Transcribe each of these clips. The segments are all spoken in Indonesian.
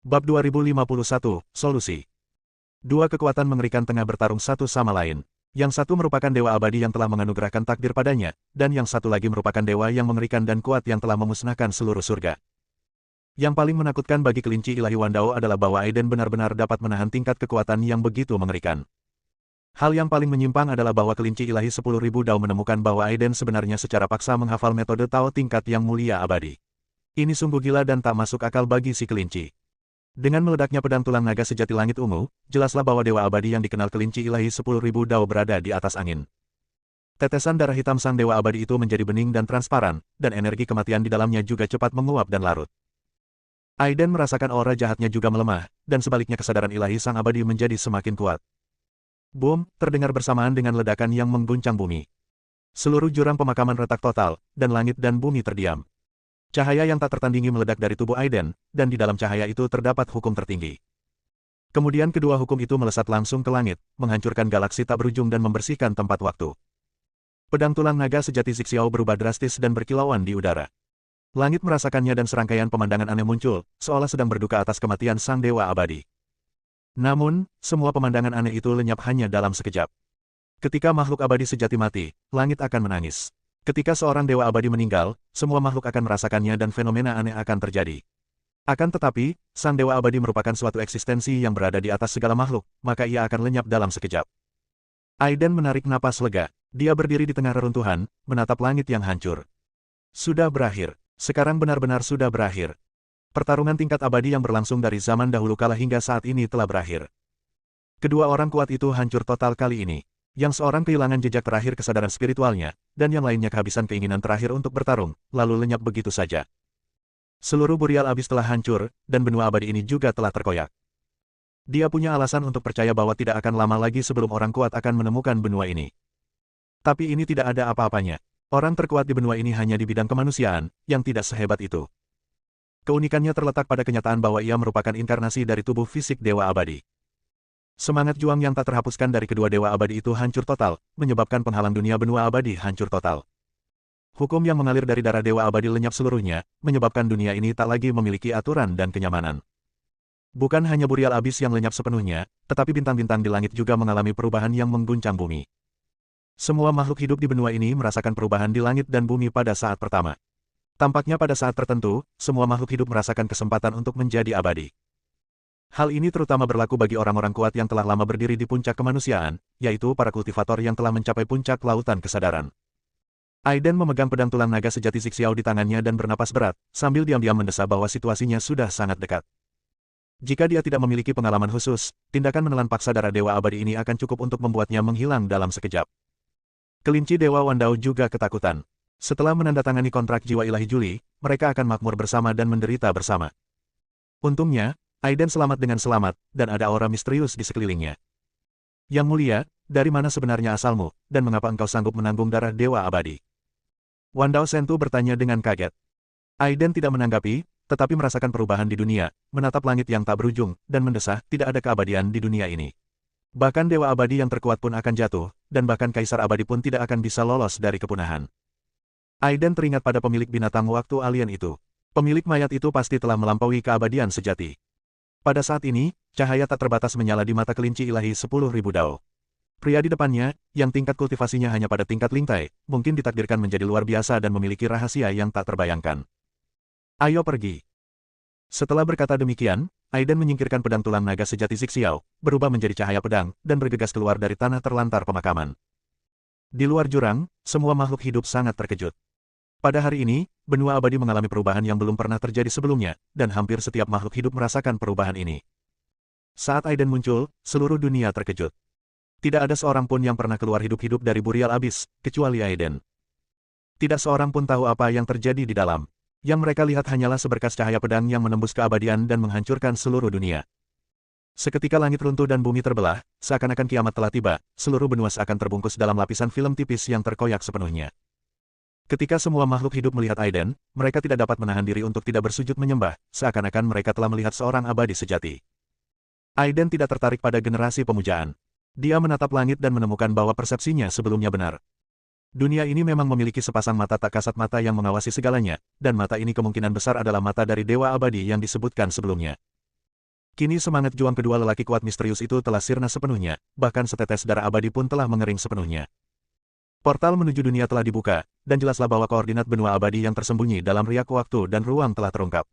Bab 2051, Solusi. Dua kekuatan mengerikan tengah bertarung satu sama lain. Yang satu merupakan dewa abadi yang telah menganugerahkan takdir padanya, dan yang satu lagi merupakan dewa yang mengerikan dan kuat yang telah memusnahkan seluruh surga. Yang paling menakutkan bagi kelinci ilahi Wandao adalah bahwa Aiden benar-benar dapat menahan tingkat kekuatan yang begitu mengerikan. Hal yang paling menyimpang adalah bahwa kelinci ilahi 10.000 Dao menemukan bahwa Aiden sebenarnya secara paksa menghafal metode Tao tingkat yang mulia abadi. Ini sungguh gila dan tak masuk akal bagi si kelinci. Dengan meledaknya pedang tulang naga sejati langit ungu, jelaslah bahwa dewa abadi yang dikenal kelinci ilahi 10.000 Dao berada di atas angin. Tetesan darah hitam sang dewa abadi itu menjadi bening dan transparan, dan energi kematian di dalamnya juga cepat menguap dan larut. Aiden merasakan aura jahatnya juga melemah, dan sebaliknya kesadaran ilahi sang abadi menjadi semakin kuat. Boom, terdengar bersamaan dengan ledakan yang mengguncang bumi. Seluruh jurang pemakaman retak total, dan langit dan bumi terdiam. Cahaya yang tak tertandingi meledak dari tubuh Aiden, dan di dalam cahaya itu terdapat hukum tertinggi. Kemudian kedua hukum itu melesat langsung ke langit, menghancurkan galaksi tak berujung dan membersihkan tempat waktu. Pedang tulang naga sejati Zixiao berubah drastis dan berkilauan di udara. Langit merasakannya dan serangkaian pemandangan aneh muncul, seolah sedang berduka atas kematian sang dewa abadi. Namun, semua pemandangan aneh itu lenyap hanya dalam sekejap. Ketika makhluk abadi sejati mati, langit akan menangis. Ketika seorang dewa abadi meninggal, semua makhluk akan merasakannya dan fenomena aneh akan terjadi. Akan tetapi, sang dewa abadi merupakan suatu eksistensi yang berada di atas segala makhluk, maka ia akan lenyap dalam sekejap. Aiden menarik napas lega. Dia berdiri di tengah reruntuhan, menatap langit yang hancur. Sudah berakhir. Sekarang benar-benar sudah berakhir. Pertarungan tingkat abadi yang berlangsung dari zaman dahulu kala hingga saat ini telah berakhir. Kedua orang kuat itu hancur total kali ini. Yang seorang kehilangan jejak terakhir kesadaran spiritualnya, dan yang lainnya kehabisan keinginan terakhir untuk bertarung, lalu lenyap begitu saja. Seluruh burial abis telah hancur, dan benua abadi ini juga telah terkoyak. Dia punya alasan untuk percaya bahwa tidak akan lama lagi sebelum orang kuat akan menemukan benua ini. Tapi ini tidak ada apa-apanya. Orang terkuat di benua ini hanya di bidang kemanusiaan, yang tidak sehebat itu. Keunikannya terletak pada kenyataan bahwa ia merupakan inkarnasi dari tubuh fisik dewa abadi. Semangat juang yang tak terhapuskan dari kedua dewa abadi itu hancur total, menyebabkan penghalang dunia benua abadi hancur total. Hukum yang mengalir dari darah dewa abadi lenyap seluruhnya, menyebabkan dunia ini tak lagi memiliki aturan dan kenyamanan. Bukan hanya burial abis yang lenyap sepenuhnya, tetapi bintang-bintang di langit juga mengalami perubahan yang mengguncang bumi. Semua makhluk hidup di benua ini merasakan perubahan di langit dan bumi pada saat pertama. Tampaknya pada saat tertentu, semua makhluk hidup merasakan kesempatan untuk menjadi abadi. Hal ini terutama berlaku bagi orang-orang kuat yang telah lama berdiri di puncak kemanusiaan, yaitu para kultivator yang telah mencapai puncak lautan kesadaran. Aiden memegang pedang tulang naga sejati Zixiao di tangannya dan bernapas berat, sambil diam-diam mendesah bahwa situasinya sudah sangat dekat. Jika dia tidak memiliki pengalaman khusus, tindakan menelan paksa darah dewa abadi ini akan cukup untuk membuatnya menghilang dalam sekejap. Kelinci dewa Wandao juga ketakutan. Setelah menandatangani kontrak jiwa ilahi Juli, mereka akan makmur bersama dan menderita bersama. Untungnya, Aiden selamat dengan selamat, dan ada aura misterius di sekelilingnya. Yang mulia, dari mana sebenarnya asalmu, dan mengapa engkau sanggup menanggung darah dewa abadi? Wandao Sentu bertanya dengan kaget. Aiden tidak menanggapi, tetapi merasakan perubahan di dunia, menatap langit yang tak berujung, dan mendesah, tidak ada keabadian di dunia ini. Bahkan dewa abadi yang terkuat pun akan jatuh, dan bahkan kaisar abadi pun tidak akan bisa lolos dari kepunahan. Aiden teringat pada pemilik binatang waktu alien itu. Pemilik mayat itu pasti telah melampaui keabadian sejati. Pada saat ini, cahaya tak terbatas menyala di mata kelinci ilahi 10.000 Dao. Pria di depannya, yang tingkat kultivasinya hanya pada tingkat Lingtai, mungkin ditakdirkan menjadi luar biasa dan memiliki rahasia yang tak terbayangkan. Ayo pergi. Setelah berkata demikian, Aiden menyingkirkan pedang tulang naga sejati Zixiao, berubah menjadi cahaya pedang, dan bergegas keluar dari tanah terlantar pemakaman. Di luar jurang, semua makhluk hidup sangat terkejut. Pada hari ini, benua abadi mengalami perubahan yang belum pernah terjadi sebelumnya, dan hampir setiap makhluk hidup merasakan perubahan ini. Saat Aiden muncul, seluruh dunia terkejut. Tidak ada seorang pun yang pernah keluar hidup-hidup dari burial abis, kecuali Aiden. Tidak seorang pun tahu apa yang terjadi di dalam. Yang mereka lihat hanyalah seberkas cahaya pedang yang menembus keabadian dan menghancurkan seluruh dunia. Seketika langit runtuh dan bumi terbelah, seakan-akan kiamat telah tiba, seluruh benua seakan terbungkus dalam lapisan film tipis yang terkoyak sepenuhnya. Ketika semua makhluk hidup melihat Aiden, mereka tidak dapat menahan diri untuk tidak bersujud menyembah, seakan-akan mereka telah melihat seorang abadi sejati. Aiden tidak tertarik pada generasi pemujaan. Dia menatap langit dan menemukan bahwa persepsinya sebelumnya benar. Dunia ini memang memiliki sepasang mata tak kasat mata yang mengawasi segalanya, dan mata ini kemungkinan besar adalah mata dari dewa abadi yang disebutkan sebelumnya. Kini semangat juang kedua lelaki kuat misterius itu telah sirna sepenuhnya, bahkan setetes darah abadi pun telah mengering sepenuhnya. Portal menuju dunia telah dibuka, dan jelaslah bahwa koordinat benua abadi yang tersembunyi dalam riak waktu dan ruang telah terungkap.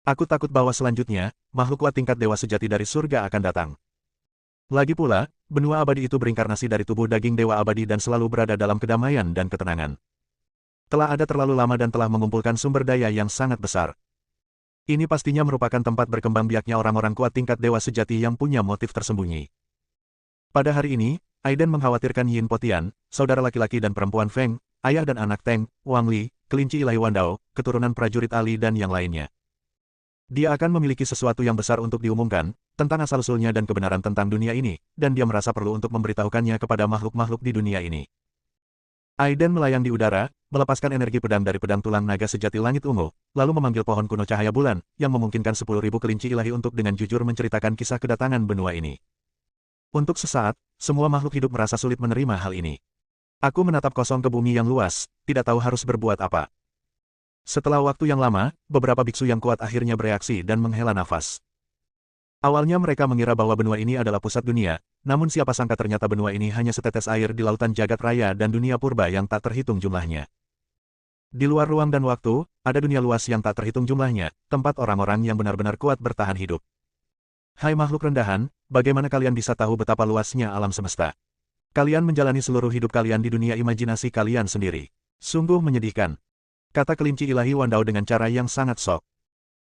Aku takut bahwa selanjutnya, makhluk kuat tingkat dewa sejati dari surga akan datang. Lagi pula, benua abadi itu berinkarnasi dari tubuh daging dewa abadi dan selalu berada dalam kedamaian dan ketenangan. Telah ada terlalu lama dan telah mengumpulkan sumber daya yang sangat besar. Ini pastinya merupakan tempat berkembang biaknya orang-orang kuat tingkat dewa sejati yang punya motif tersembunyi. Pada hari ini, Aiden mengkhawatirkan Yin Potian, saudara laki-laki dan perempuan Feng, ayah dan anak Teng, Wang Li, kelinci ilahi Wandao, keturunan prajurit Ali dan yang lainnya. Dia akan memiliki sesuatu yang besar untuk diumumkan, tentang asal-usulnya dan kebenaran tentang dunia ini, dan dia merasa perlu untuk memberitahukannya kepada makhluk-makhluk di dunia ini. Aiden melayang di udara, melepaskan energi pedang dari pedang tulang naga sejati langit ungu, lalu memanggil pohon kuno cahaya bulan, yang memungkinkan 10.000 kelinci ilahi untuk dengan jujur menceritakan kisah kedatangan benua ini. Untuk sesaat, semua makhluk hidup merasa sulit menerima hal ini. Aku menatap kosong ke bumi yang luas, tidak tahu harus berbuat apa. Setelah waktu yang lama, beberapa biksu yang kuat akhirnya bereaksi dan menghela nafas. Awalnya mereka mengira bahwa benua ini adalah pusat dunia, namun siapa sangka ternyata benua ini hanya setetes air di lautan jagat raya dan dunia purba yang tak terhitung jumlahnya. Di luar ruang dan waktu, ada dunia luas yang tak terhitung jumlahnya, tempat orang-orang yang benar-benar kuat bertahan hidup. Hai makhluk rendahan, bagaimana kalian bisa tahu betapa luasnya alam semesta? Kalian menjalani seluruh hidup kalian di dunia imajinasi kalian sendiri. Sungguh menyedihkan. Kata kelinci ilahi Wandao dengan cara yang sangat sok.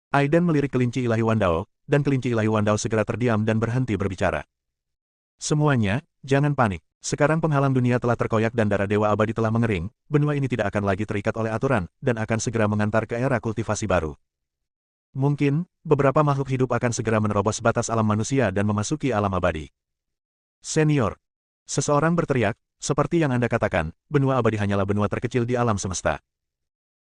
Aiden melirik kelinci ilahi Wandao, dan kelinci ilahi Wandao segera terdiam dan berhenti berbicara. Semuanya, jangan panik. Sekarang penghalang dunia telah terkoyak dan darah dewa abadi telah mengering, benua ini tidak akan lagi terikat oleh aturan, dan akan segera mengantar ke era kultivasi baru. Mungkin, beberapa makhluk hidup akan segera menerobos batas alam manusia dan memasuki alam abadi. Senior. Seseorang berteriak, seperti yang Anda katakan, benua abadi hanyalah benua terkecil di alam semesta.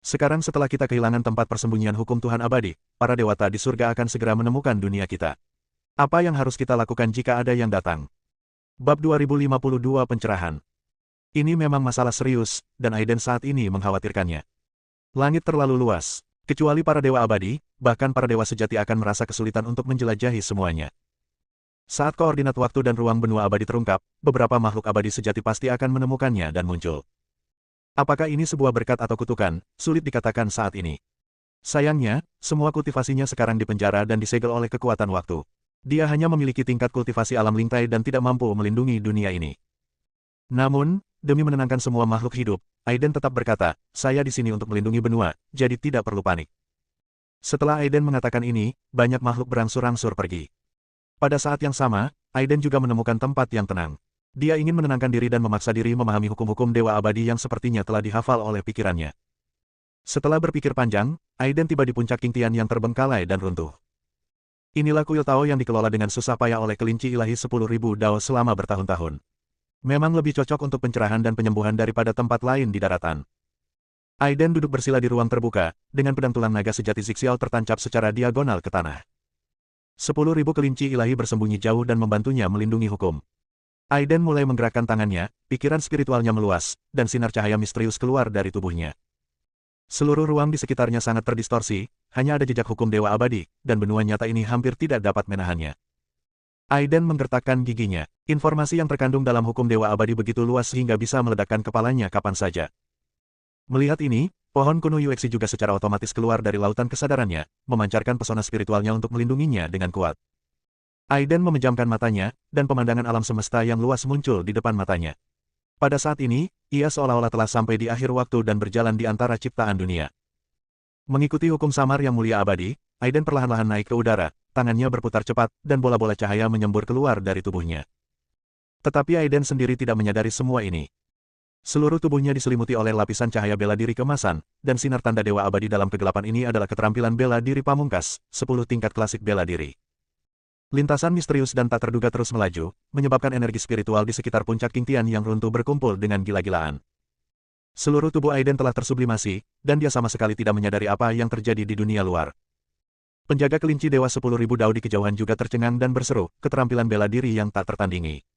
Sekarang setelah kita kehilangan tempat persembunyian hukum Tuhan abadi, para dewata di surga akan segera menemukan dunia kita. Apa yang harus kita lakukan jika ada yang datang? Bab 2052 Pencerahan. Ini memang masalah serius, dan Aiden saat ini mengkhawatirkannya. Langit terlalu luas, kecuali para dewa abadi, bahkan para dewa sejati akan merasa kesulitan untuk menjelajahi semuanya. Saat koordinat waktu dan ruang benua abadi terungkap, beberapa makhluk abadi sejati pasti akan menemukannya dan muncul. Apakah ini sebuah berkat atau kutukan, sulit dikatakan saat ini. Sayangnya, semua kultivasinya sekarang dipenjara dan disegel oleh kekuatan waktu. Dia hanya memiliki tingkat kultivasi alam lingtai dan tidak mampu melindungi dunia ini. Namun, demi menenangkan semua makhluk hidup, Aiden tetap berkata, saya di sini untuk melindungi benua, jadi tidak perlu panik. Setelah Aiden mengatakan ini, banyak makhluk berangsur-angsur pergi. Pada saat yang sama, Aiden juga menemukan tempat yang tenang. Dia ingin menenangkan diri dan memaksa diri memahami hukum-hukum dewa abadi yang sepertinya telah dihafal oleh pikirannya. Setelah berpikir panjang, Aiden tiba di puncak King Tian yang terbengkalai dan runtuh. Inilah kuil Tao yang dikelola dengan susah payah oleh kelinci ilahi 10.000 Dao selama bertahun-tahun. Memang lebih cocok untuk pencerahan dan penyembuhan daripada tempat lain di daratan. Aiden duduk bersila di ruang terbuka, dengan pedang tulang naga sejati Zixiao tertancap secara diagonal ke tanah. 10.000 kelinci ilahi bersembunyi jauh dan membantunya melindungi hukum. Aiden mulai menggerakkan tangannya, pikiran spiritualnya meluas, dan sinar cahaya misterius keluar dari tubuhnya. Seluruh ruang di sekitarnya sangat terdistorsi, hanya ada jejak hukum dewa abadi, dan benua nyata ini hampir tidak dapat menahannya. Aiden menggertakkan giginya. Informasi yang terkandung dalam hukum dewa abadi begitu luas sehingga bisa meledakkan kepalanya kapan saja. Melihat ini, pohon kuno Yuexi juga secara otomatis keluar dari lautan kesadarannya, memancarkan pesona spiritualnya untuk melindunginya dengan kuat. Aiden memejamkan matanya, dan pemandangan alam semesta yang luas muncul di depan matanya. Pada saat ini, ia seolah-olah telah sampai di akhir waktu dan berjalan di antara ciptaan dunia. Mengikuti hukum samar yang mulia abadi, Aiden perlahan-lahan naik ke udara, tangannya berputar cepat, dan bola-bola cahaya menyembur keluar dari tubuhnya. Tetapi Aiden sendiri tidak menyadari semua ini. Seluruh tubuhnya diselimuti oleh lapisan cahaya bela diri kemasan, dan sinar tanda dewa abadi dalam kegelapan ini adalah keterampilan bela diri pamungkas, 10 tingkat klasik bela diri. Lintasan misterius dan tak terduga terus melaju, menyebabkan energi spiritual di sekitar puncak King Tian yang runtuh berkumpul dengan gila-gilaan. Seluruh tubuh Aiden telah tersublimasi, dan dia sama sekali tidak menyadari apa yang terjadi di dunia luar. Penjaga kelinci dewa 10.000 Dao di kejauhan juga tercengang dan berseru, keterampilan bela diri yang tak tertandingi.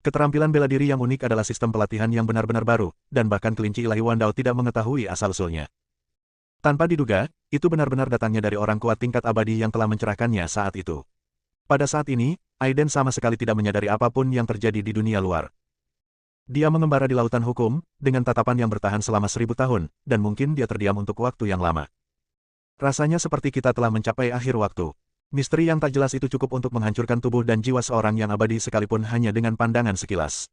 Keterampilan bela diri yang unik adalah sistem pelatihan yang benar-benar baru, dan bahkan kelinci ilahi Wandao tidak mengetahui asal-usulnya. Tanpa diduga, itu benar-benar datangnya dari orang kuat tingkat abadi yang telah mencerahkannya saat itu. Pada saat ini, Aiden sama sekali tidak menyadari apapun yang terjadi di dunia luar. Dia mengembara di lautan hukum, dengan tatapan yang bertahan selama 1000 tahun, dan mungkin dia terdiam untuk waktu yang lama. Rasanya seperti kita telah mencapai akhir waktu. Misteri yang tak jelas itu cukup untuk menghancurkan tubuh dan jiwa seorang yang abadi sekalipun hanya dengan pandangan sekilas.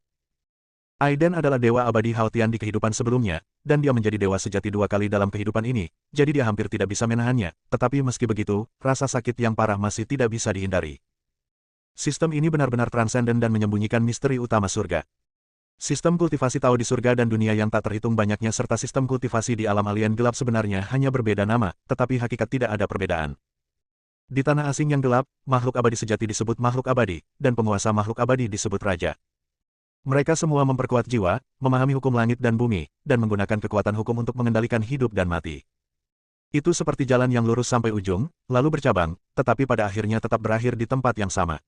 Aiden adalah dewa abadi Haotian di kehidupan sebelumnya, dan dia menjadi dewa sejati 2 kali dalam kehidupan ini, jadi dia hampir tidak bisa menahannya, tetapi meski begitu, rasa sakit yang parah masih tidak bisa dihindari. Sistem ini benar-benar transenden dan menyembunyikan misteri utama surga. Sistem kultivasi Tao di surga dan dunia yang tak terhitung banyaknya serta sistem kultivasi di alam alien gelap sebenarnya hanya berbeda nama, tetapi hakikat tidak ada perbedaan. Di tanah asing yang gelap, makhluk abadi sejati disebut makhluk abadi, dan penguasa makhluk abadi disebut raja. Mereka semua memperkuat jiwa, memahami hukum langit dan bumi, dan menggunakan kekuatan hukum untuk mengendalikan hidup dan mati. Itu seperti jalan yang lurus sampai ujung, lalu bercabang, tetapi pada akhirnya tetap berakhir di tempat yang sama.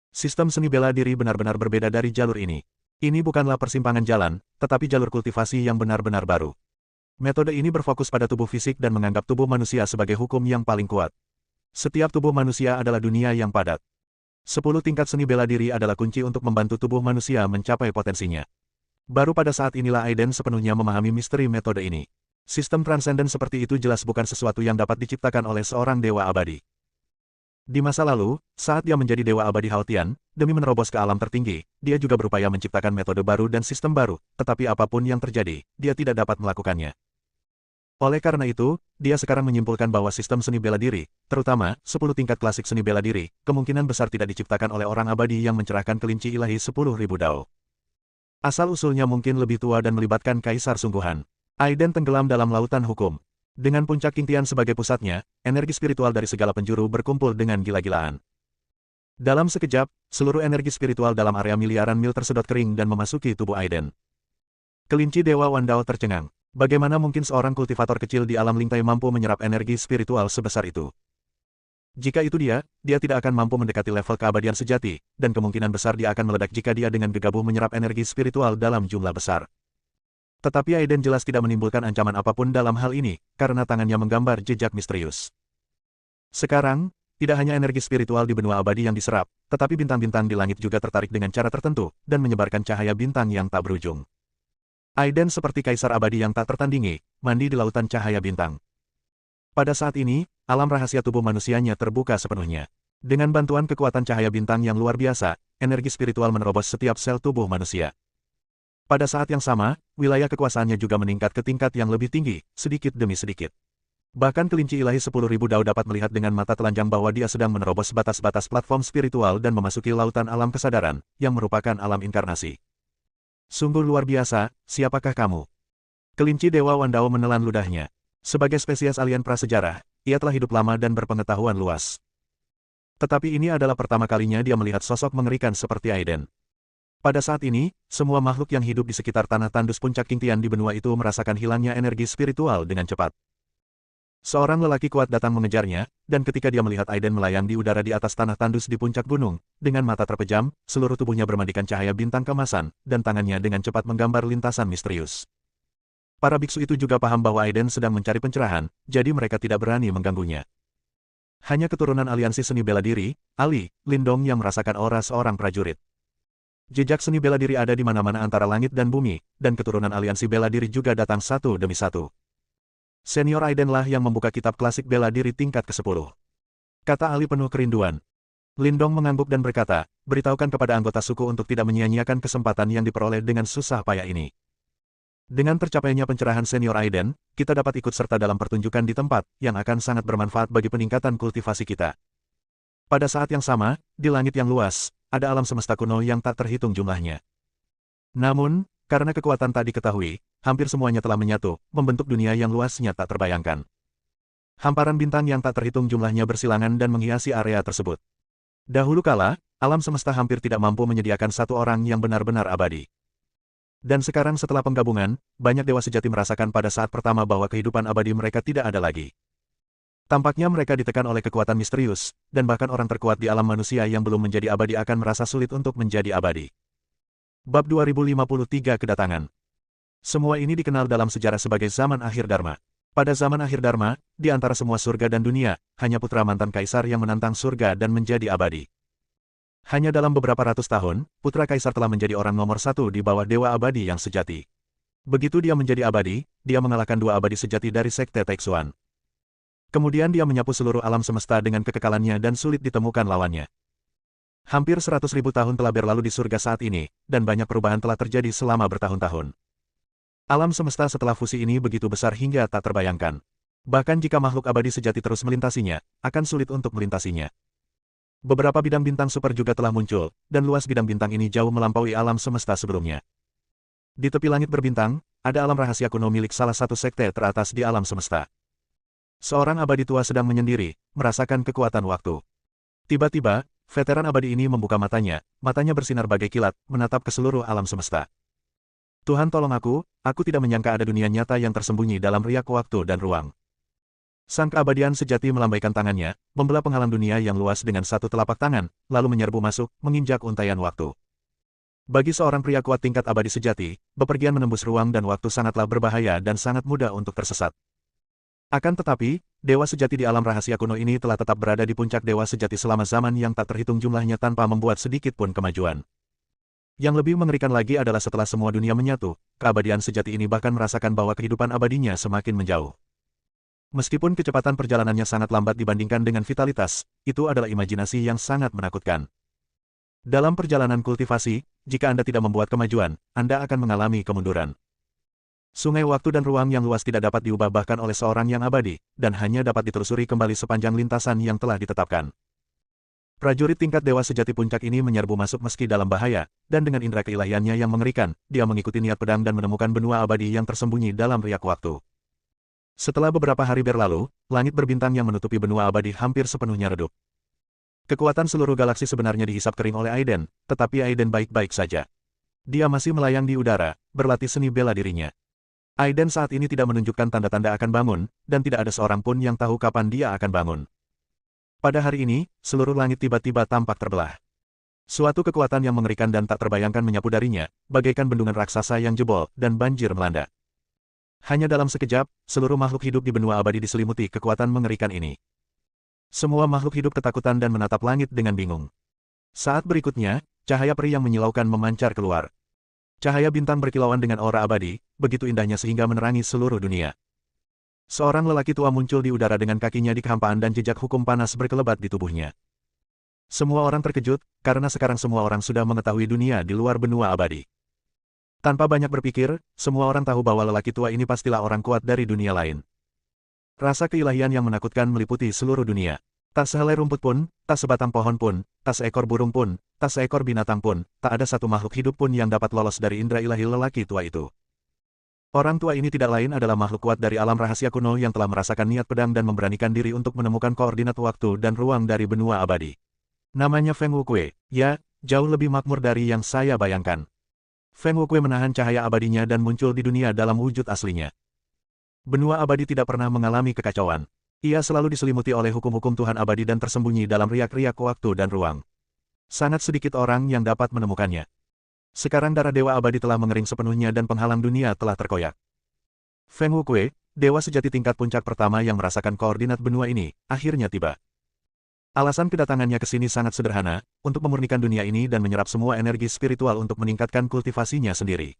Sistem seni bela diri benar-benar berbeda dari jalur ini. Ini bukanlah persimpangan jalan, tetapi jalur kultivasi yang benar-benar baru. Metode ini berfokus pada tubuh fisik dan menganggap tubuh manusia sebagai hukum yang paling kuat. Setiap tubuh manusia adalah dunia yang padat. 10 tingkat seni bela diri adalah kunci untuk membantu tubuh manusia mencapai potensinya. Baru pada saat inilah Aiden sepenuhnya memahami misteri metode ini. Sistem transenden seperti itu jelas bukan sesuatu yang dapat diciptakan oleh seorang dewa abadi. Di masa lalu, saat dia menjadi dewa abadi Haotian, demi menerobos ke alam tertinggi, dia juga berupaya menciptakan metode baru dan sistem baru, tetapi apapun yang terjadi, dia tidak dapat melakukannya. Oleh karena itu, dia sekarang menyimpulkan bahwa sistem seni bela diri, terutama 10 tingkat klasik seni bela diri, kemungkinan besar tidak diciptakan oleh orang abadi yang mencerahkan kelinci ilahi 10.000 dao. Asal-usulnya mungkin lebih tua dan melibatkan kaisar sungguhan. Aiden tenggelam dalam lautan hukum. Dengan puncak Qingtian sebagai pusatnya, energi spiritual dari segala penjuru berkumpul dengan gila-gilaan. Dalam sekejap, seluruh energi spiritual dalam area miliaran mil tersedot kering dan memasuki tubuh Aiden. Kelinci Dewa Wandao tercengang. Bagaimana mungkin seorang kultivator kecil di alam lingtai mampu menyerap energi spiritual sebesar itu? Jika itu dia tidak akan mampu mendekati level keabadian sejati, dan kemungkinan besar dia akan meledak jika dia dengan gegabah menyerap energi spiritual dalam jumlah besar. Tetapi Aiden jelas tidak menimbulkan ancaman apapun dalam hal ini, karena tangannya menggambar jejak misterius. Sekarang, tidak hanya energi spiritual di benua abadi yang diserap, tetapi bintang-bintang di langit juga tertarik dengan cara tertentu, dan menyebarkan cahaya bintang yang tak berujung. Aiden seperti kaisar abadi yang tak tertandingi, mandi di lautan cahaya bintang. Pada saat ini, alam rahasia tubuh manusianya terbuka sepenuhnya. Dengan bantuan kekuatan cahaya bintang yang luar biasa, energi spiritual menerobos setiap sel tubuh manusia. Pada saat yang sama, wilayah kekuasaannya juga meningkat ke tingkat yang lebih tinggi, sedikit demi sedikit. Bahkan kelinci ilahi 10.000 dao dapat melihat dengan mata telanjang bahwa dia sedang menerobos batas-batas platform spiritual dan memasuki lautan alam kesadaran, yang merupakan alam inkarnasi. Sungguh luar biasa, siapakah kamu? Kelinci Dewa Wandao menelan ludahnya. Sebagai spesies alien prasejarah, ia telah hidup lama dan berpengetahuan luas. Tetapi ini adalah pertama kalinya dia melihat sosok mengerikan seperti Aiden. Pada saat ini, semua makhluk yang hidup di sekitar tanah tandus puncak Qingtian di benua itu merasakan hilangnya energi spiritual dengan cepat. Seorang lelaki kuat datang mengejarnya, dan ketika dia melihat Aiden melayang di udara di atas tanah tandus di puncak gunung, dengan mata terpejam, seluruh tubuhnya bermandikan cahaya bintang keemasan, dan tangannya dengan cepat menggambar lintasan misterius. Para biksu itu juga paham bahwa Aiden sedang mencari pencerahan, jadi mereka tidak berani mengganggunya. Hanya keturunan aliansi seni bela diri, Ali, Lindong yang merasakan aura seorang prajurit. Jejak seni bela diri ada di mana-mana antara langit dan bumi, dan keturunan aliansi bela diri juga datang satu demi satu. Senior Aiden lah yang membuka kitab klasik bela diri tingkat ke-10. Kata Ali penuh kerinduan. Lindong mengangguk dan berkata, beritahukan kepada anggota suku untuk tidak menyia-nyiakan kesempatan yang diperoleh dengan susah payah ini. Dengan tercapainya pencerahan senior Aiden, kita dapat ikut serta dalam pertunjukan di tempat, yang akan sangat bermanfaat bagi peningkatan kultivasi kita. Pada saat yang sama, di langit yang luas, ada alam semesta kuno yang tak terhitung jumlahnya. Namun, karena kekuatan tak diketahui, hampir semuanya telah menyatu, membentuk dunia yang luasnya tak terbayangkan. Hamparan bintang yang tak terhitung jumlahnya bersilangan dan menghiasi area tersebut. Dahulu kala, alam semesta hampir tidak mampu menyediakan satu orang yang benar-benar abadi. Dan sekarang setelah penggabungan, banyak dewa sejati merasakan pada saat pertama bahwa kehidupan abadi mereka tidak ada lagi. Tampaknya mereka ditekan oleh kekuatan misterius, dan bahkan orang terkuat di alam manusia yang belum menjadi abadi akan merasa sulit untuk menjadi abadi. Bab 2053 Kedatangan. Semua ini dikenal dalam sejarah sebagai zaman akhir Dharma. Pada zaman akhir Dharma, di antara semua surga dan dunia, hanya putra mantan kaisar yang menantang surga dan menjadi abadi. Hanya dalam beberapa ratus tahun, putra kaisar telah menjadi orang nomor satu di bawah dewa abadi yang sejati. Begitu dia menjadi abadi, dia mengalahkan dua abadi sejati dari sekte Taixuan. Kemudian dia menyapu seluruh alam semesta dengan kekekalannya dan sulit ditemukan lawannya. Hampir 100.000 tahun telah berlalu di surga saat ini, dan banyak perubahan telah terjadi selama bertahun-tahun. Alam semesta setelah fusi ini begitu besar hingga tak terbayangkan. Bahkan jika makhluk abadi sejati terus melintasinya, akan sulit untuk melintasinya. Beberapa bidang bintang super juga telah muncul, dan luas bidang bintang ini jauh melampaui alam semesta sebelumnya. Di tepi langit berbintang, ada alam rahasia kuno milik salah satu sekte teratas di alam semesta. Seorang abadi tua sedang menyendiri, merasakan kekuatan waktu. Tiba-tiba, veteran abadi ini membuka matanya bersinar bagai kilat, menatap ke seluruh alam semesta. Tuhan tolong aku tidak menyangka ada dunia nyata yang tersembunyi dalam riak waktu dan ruang. Sang keabadian sejati melambaikan tangannya, membelah penghalang dunia yang luas dengan satu telapak tangan, lalu menyerbu masuk, menginjak untaian waktu. Bagi seorang pria kuat tingkat abadi sejati, bepergian menembus ruang dan waktu sangatlah berbahaya dan sangat mudah untuk tersesat. Akan tetapi, dewa sejati di alam rahasia kuno ini telah tetap berada di puncak dewa sejati selama zaman yang tak terhitung jumlahnya tanpa membuat sedikit pun kemajuan. Yang lebih mengerikan lagi adalah setelah semua dunia menyatu, keabadian sejati ini bahkan merasakan bahwa kehidupan abadinya semakin menjauh. Meskipun kecepatan perjalanannya sangat lambat dibandingkan dengan vitalitas, itu adalah imajinasi yang sangat menakutkan. Dalam perjalanan kultivasi, jika Anda tidak membuat kemajuan, Anda akan mengalami kemunduran. Sungai waktu dan ruang yang luas tidak dapat diubah bahkan oleh seorang yang abadi, dan hanya dapat ditelusuri kembali sepanjang lintasan yang telah ditetapkan. Prajurit tingkat dewa sejati puncak ini menyerbu masuk meski dalam bahaya, dan dengan indera keilahiannya yang mengerikan, dia mengikuti niat pedang dan menemukan benua abadi yang tersembunyi dalam riak waktu. Setelah beberapa hari berlalu, langit berbintang yang menutupi benua abadi hampir sepenuhnya redup. Kekuatan seluruh galaksi sebenarnya dihisap kering oleh Aiden, tetapi Aiden baik-baik saja. Dia masih melayang di udara, berlatih seni bela dirinya. Aiden saat ini tidak menunjukkan tanda-tanda akan bangun, dan tidak ada seorang pun yang tahu kapan dia akan bangun. Pada hari ini, seluruh langit tiba-tiba tampak terbelah. Suatu kekuatan yang mengerikan dan tak terbayangkan menyapu darinya, bagaikan bendungan raksasa yang jebol, dan banjir melanda. Hanya dalam sekejap, seluruh makhluk hidup di benua abadi diselimuti kekuatan mengerikan ini. Semua makhluk hidup ketakutan dan menatap langit dengan bingung. Saat berikutnya, cahaya peri yang menyilaukan memancar keluar. Cahaya bintang berkilauan dengan aura abadi, begitu indahnya sehingga menerangi seluruh dunia. Seorang lelaki tua muncul di udara dengan kakinya di kehampaan dan jejak hukum panas berkelebat di tubuhnya. Semua orang terkejut, karena sekarang semua orang sudah mengetahui dunia di luar benua abadi. Tanpa banyak berpikir, semua orang tahu bahwa lelaki tua ini pastilah orang kuat dari dunia lain. Rasa keilahian yang menakutkan meliputi seluruh dunia. Tak sehelai rumput pun, tak sebatang pohon pun, tak seekor burung pun, tak seekor binatang pun, tak ada satu makhluk hidup pun yang dapat lolos dari indera ilahi lelaki tua itu. Orang tua ini tidak lain adalah makhluk kuat dari alam rahasia kuno yang telah merasakan niat pedang dan memberanikan diri untuk menemukan koordinat waktu dan ruang dari benua abadi. Namanya Feng Wukui, ya, jauh lebih makmur dari yang saya bayangkan. Feng Wukui menahan cahaya abadinya dan muncul di dunia dalam wujud aslinya. Benua abadi tidak pernah mengalami kekacauan. Ia selalu diselimuti oleh hukum-hukum Tuhan abadi dan tersembunyi dalam riak-riak waktu dan ruang. Sangat sedikit orang yang dapat menemukannya. Sekarang darah dewa abadi telah mengering sepenuhnya dan penghalang dunia telah terkoyak. Feng Wukui, dewa sejati tingkat puncak pertama yang merasakan koordinat benua ini, akhirnya tiba. Alasan kedatangannya ke sini sangat sederhana, untuk memurnikan dunia ini dan menyerap semua energi spiritual untuk meningkatkan kultivasinya sendiri.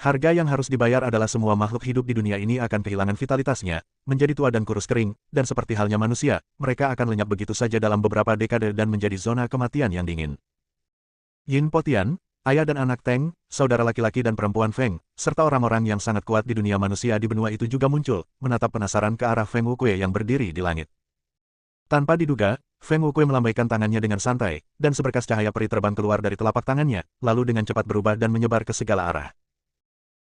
Harga yang harus dibayar adalah semua makhluk hidup di dunia ini akan kehilangan vitalitasnya, menjadi tua dan kurus kering, dan seperti halnya manusia, mereka akan lenyap begitu saja dalam beberapa dekade dan menjadi zona kematian yang dingin. Yin Potian, ayah dan anak Teng, saudara laki-laki dan perempuan Feng, serta orang-orang yang sangat kuat di dunia manusia di benua itu juga muncul, menatap penasaran ke arah Feng Wukui yang berdiri di langit. Tanpa diduga, Feng Wukui melambaikan tangannya dengan santai, dan seberkas cahaya peri terbang keluar dari telapak tangannya, lalu dengan cepat berubah dan menyebar ke segala arah.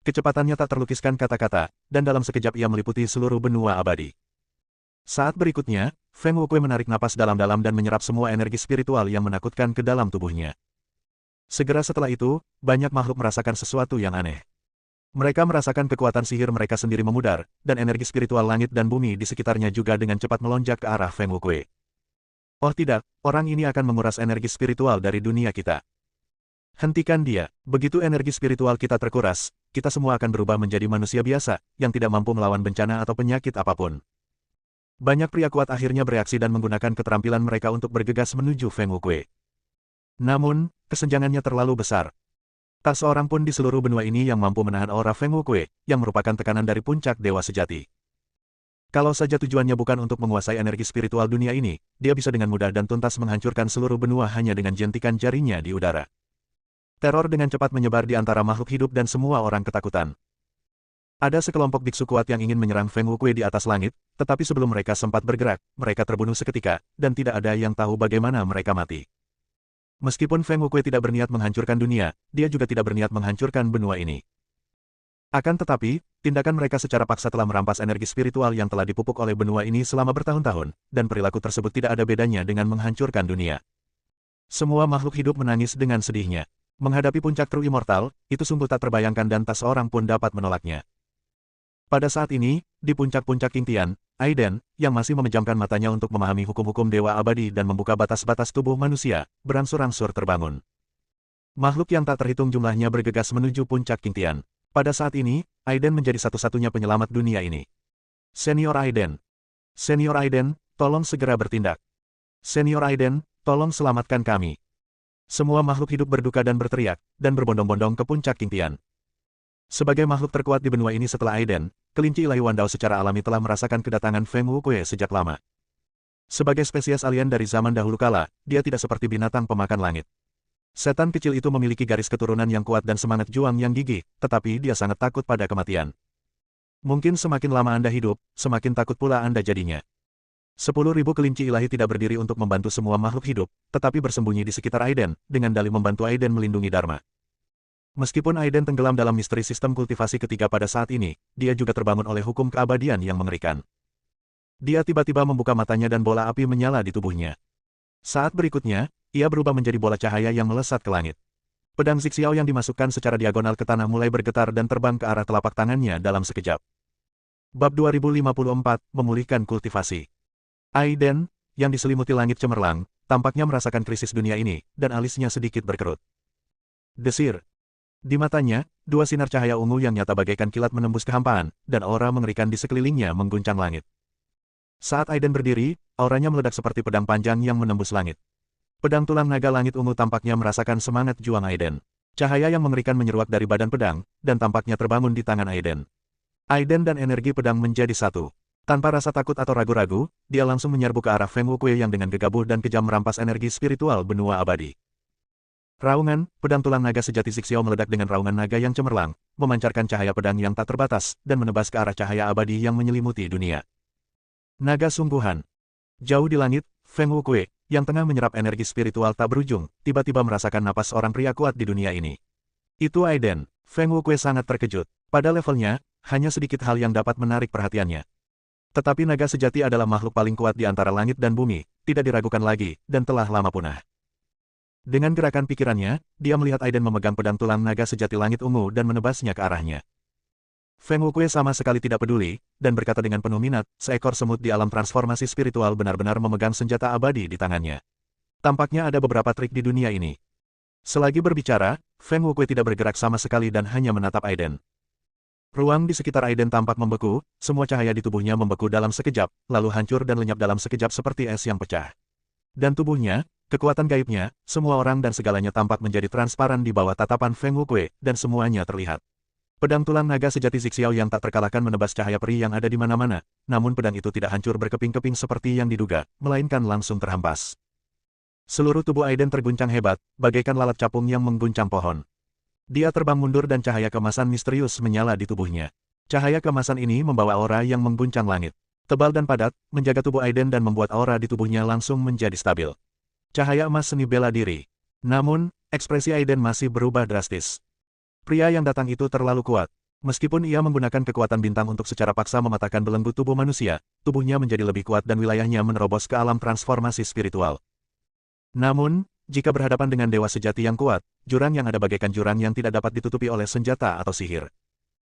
Kecepatannya tak terlukiskan kata-kata, dan dalam sekejap ia meliputi seluruh benua abadi. Saat berikutnya, Feng Wukui menarik napas dalam-dalam dan menyerap semua energi spiritual yang menakutkan ke dalam tubuhnya. Segera setelah itu, banyak makhluk merasakan sesuatu yang aneh. Mereka merasakan kekuatan sihir mereka sendiri memudar, dan energi spiritual langit dan bumi di sekitarnya juga dengan cepat melonjak ke arah Feng Wukui. Oh tidak, orang ini akan menguras energi spiritual dari dunia kita. Hentikan dia. Begitu energi spiritual kita terkuras, kita semua akan berubah menjadi manusia biasa, yang tidak mampu melawan bencana atau penyakit apapun. Banyak pria kuat akhirnya bereaksi dan menggunakan keterampilan mereka untuk bergegas menuju Feng Wuque. Namun, kesenjangannya terlalu besar. Tak seorang pun di seluruh benua ini yang mampu menahan aura Feng Wuque, yang merupakan tekanan dari puncak dewa sejati. Kalau saja tujuannya bukan untuk menguasai energi spiritual dunia ini, dia bisa dengan mudah dan tuntas menghancurkan seluruh benua hanya dengan jentikan jarinya di udara. Teror dengan cepat menyebar di antara makhluk hidup dan semua orang ketakutan. Ada sekelompok biksu kuat yang ingin menyerang Feng Wuque di atas langit, tetapi sebelum mereka sempat bergerak, mereka terbunuh seketika, dan tidak ada yang tahu bagaimana mereka mati. Meskipun Feng Wuque tidak berniat menghancurkan dunia, dia juga tidak berniat menghancurkan benua ini. Akan tetapi, tindakan mereka secara paksa telah merampas energi spiritual yang telah dipupuk oleh benua ini selama bertahun-tahun, dan perilaku tersebut tidak ada bedanya dengan menghancurkan dunia. Semua makhluk hidup menangis dengan sedihnya. Menghadapi puncak True Immortal, itu sungguh tak terbayangkan dan tak seorang pun dapat menolaknya. Pada saat ini, di puncak-puncak King Tian, Aiden, yang masih memejamkan matanya untuk memahami hukum-hukum Dewa Abadi dan membuka batas-batas tubuh manusia, berangsur-angsur terbangun. Makhluk yang tak terhitung jumlahnya bergegas menuju puncak King Tian. Pada saat ini, Aiden menjadi satu-satunya penyelamat dunia ini. Senior Aiden. Senior Aiden, tolong segera bertindak. Senior Aiden, tolong selamatkan kami. Semua makhluk hidup berduka dan berteriak, dan berbondong-bondong ke puncak King Tian. Sebagai makhluk terkuat di benua ini setelah Aiden, kelinci ilahi Wandao secara alami telah merasakan kedatangan Feng Wuque sejak lama. Sebagai spesies alien dari zaman dahulu kala, dia tidak seperti binatang pemakan langit. Setan kecil itu memiliki garis keturunan yang kuat dan semangat juang yang gigih, tetapi dia sangat takut pada kematian. Mungkin semakin lama Anda hidup, semakin takut pula Anda jadinya. 10.000 kelinci ilahi tidak berdiri untuk membantu semua makhluk hidup, tetapi bersembunyi di sekitar Aiden, dengan dalih membantu Aiden melindungi Dharma. Meskipun Aiden tenggelam dalam misteri sistem kultivasi ketiga pada saat ini, dia juga terbangun oleh hukum keabadian yang mengerikan. Dia tiba-tiba membuka matanya dan bola api menyala di tubuhnya. Saat berikutnya, ia berubah menjadi bola cahaya yang melesat ke langit. Pedang Zixiao yang dimasukkan secara diagonal ke tanah mulai bergetar dan terbang ke arah telapak tangannya dalam sekejap. Bab 2054, Memulihkan Kultivasi. Aiden, yang diselimuti langit cemerlang, tampaknya merasakan krisis dunia ini, dan alisnya sedikit berkerut. Desir. Di matanya, dua sinar cahaya ungu yang nyata bagaikan kilat menembus kehampaan, dan aura mengerikan di sekelilingnya mengguncang langit. Saat Aiden berdiri, auranya meledak seperti pedang panjang yang menembus langit. Pedang tulang naga langit ungu tampaknya merasakan semangat juang Aiden. Cahaya yang mengerikan menyeruak dari badan pedang, dan tampaknya terbangun di tangan Aiden. Aiden dan energi pedang menjadi satu. Tanpa rasa takut atau ragu-ragu, dia langsung menyerbu ke arah Feng Wuque yang dengan gegabah dan kejam merampas energi spiritual benua abadi. Raungan, pedang tulang naga sejati Zixiao meledak dengan raungan naga yang cemerlang, memancarkan cahaya pedang yang tak terbatas, dan menebas ke arah cahaya abadi yang menyelimuti dunia. Naga sungguhan. Jauh di langit, Feng Wuque, yang tengah menyerap energi spiritual tak berujung, tiba-tiba merasakan napas orang pria kuat di dunia ini. Itu Aiden. Feng Wuque sangat terkejut. Pada levelnya, hanya sedikit hal yang dapat menarik perhatiannya. Tetapi naga sejati adalah makhluk paling kuat di antara langit dan bumi, tidak diragukan lagi, dan telah lama punah. Dengan gerakan pikirannya, dia melihat Aiden memegang pedang tulang naga sejati langit ungu dan menebasnya ke arahnya. Feng Wuque sama sekali tidak peduli, dan berkata dengan penuh minat, seekor semut di alam transformasi spiritual benar-benar memegang senjata abadi di tangannya. Tampaknya ada beberapa trik di dunia ini. Selagi berbicara, Feng Wuque tidak bergerak sama sekali dan hanya menatap Aiden. Ruang di sekitar Aiden tampak membeku, semua cahaya di tubuhnya membeku dalam sekejap, lalu hancur dan lenyap dalam sekejap seperti es yang pecah. Dan tubuhnya, kekuatan gaibnya, semua orang dan segalanya tampak menjadi transparan di bawah tatapan Feng Wuque, dan semuanya terlihat. Pedang tulang naga sejati Zixiao yang tak terkalahkan menebas cahaya peri yang ada di mana-mana, namun pedang itu tidak hancur berkeping-keping seperti yang diduga, melainkan langsung terhempas. Seluruh tubuh Aiden terguncang hebat, bagaikan lalat capung yang mengguncang pohon. Dia terbang mundur dan cahaya kemasan misterius menyala di tubuhnya. Cahaya kemasan ini membawa aura yang mengguncang langit. Tebal dan padat, menjaga tubuh Aiden dan membuat aura di tubuhnya langsung menjadi stabil. Cahaya emas seni bela diri. Namun, ekspresi Aiden masih berubah drastis. Pria yang datang itu terlalu kuat. Meskipun ia menggunakan kekuatan bintang untuk secara paksa mematahkan belenggu tubuh manusia, tubuhnya menjadi lebih kuat dan wilayahnya menerobos ke alam transformasi spiritual. Namun, jika berhadapan dengan dewa sejati yang kuat, jurang yang ada bagaikan jurang yang tidak dapat ditutupi oleh senjata atau sihir.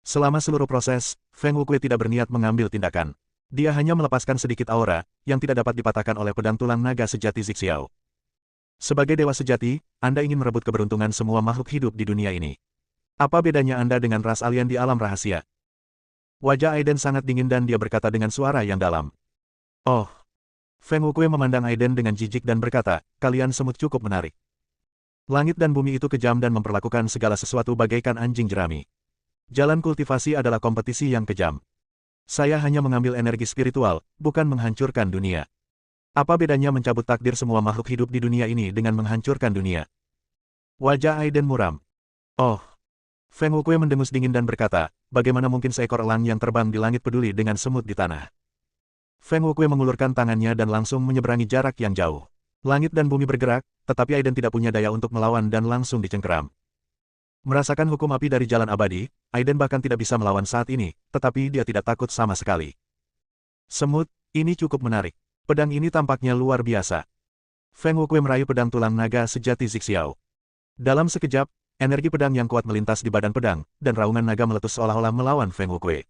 Selama seluruh proses, Feng Wuque tidak berniat mengambil tindakan. Dia hanya melepaskan sedikit aura, yang tidak dapat dipatahkan oleh pedang tulang naga sejati Zixiao. Sebagai dewa sejati, Anda ingin merebut keberuntungan semua makhluk hidup di dunia ini. Apa bedanya Anda dengan ras alien di alam rahasia? Wajah Aiden sangat dingin dan dia berkata dengan suara yang dalam. Oh. Feng Wukui memandang Aiden dengan jijik dan berkata, kalian semut cukup menarik. Langit dan bumi itu kejam dan memperlakukan segala sesuatu bagaikan anjing jerami. Jalan kultivasi adalah kompetisi yang kejam. Saya hanya mengambil energi spiritual, bukan menghancurkan dunia. Apa bedanya mencabut takdir semua makhluk hidup di dunia ini dengan menghancurkan dunia? Wajah Aiden muram. Oh. Feng Wukui mendengus dingin dan berkata, bagaimana mungkin seekor elang yang terbang di langit peduli dengan semut di tanah? Feng Wukui mengulurkan tangannya dan langsung menyeberangi jarak yang jauh. Langit dan bumi bergerak, tetapi Aiden tidak punya daya untuk melawan dan langsung dicengkeram. Merasakan hukum api dari jalan abadi, Aiden bahkan tidak bisa melawan saat ini, tetapi dia tidak takut sama sekali. Semut, ini cukup menarik. Pedang ini tampaknya luar biasa. Feng Wukui merayu pedang tulang naga sejati Zixiao. Dalam sekejap, energi pedang yang kuat melintas di badan pedang, dan raungan naga meletus seolah-olah melawan Feng Wukui.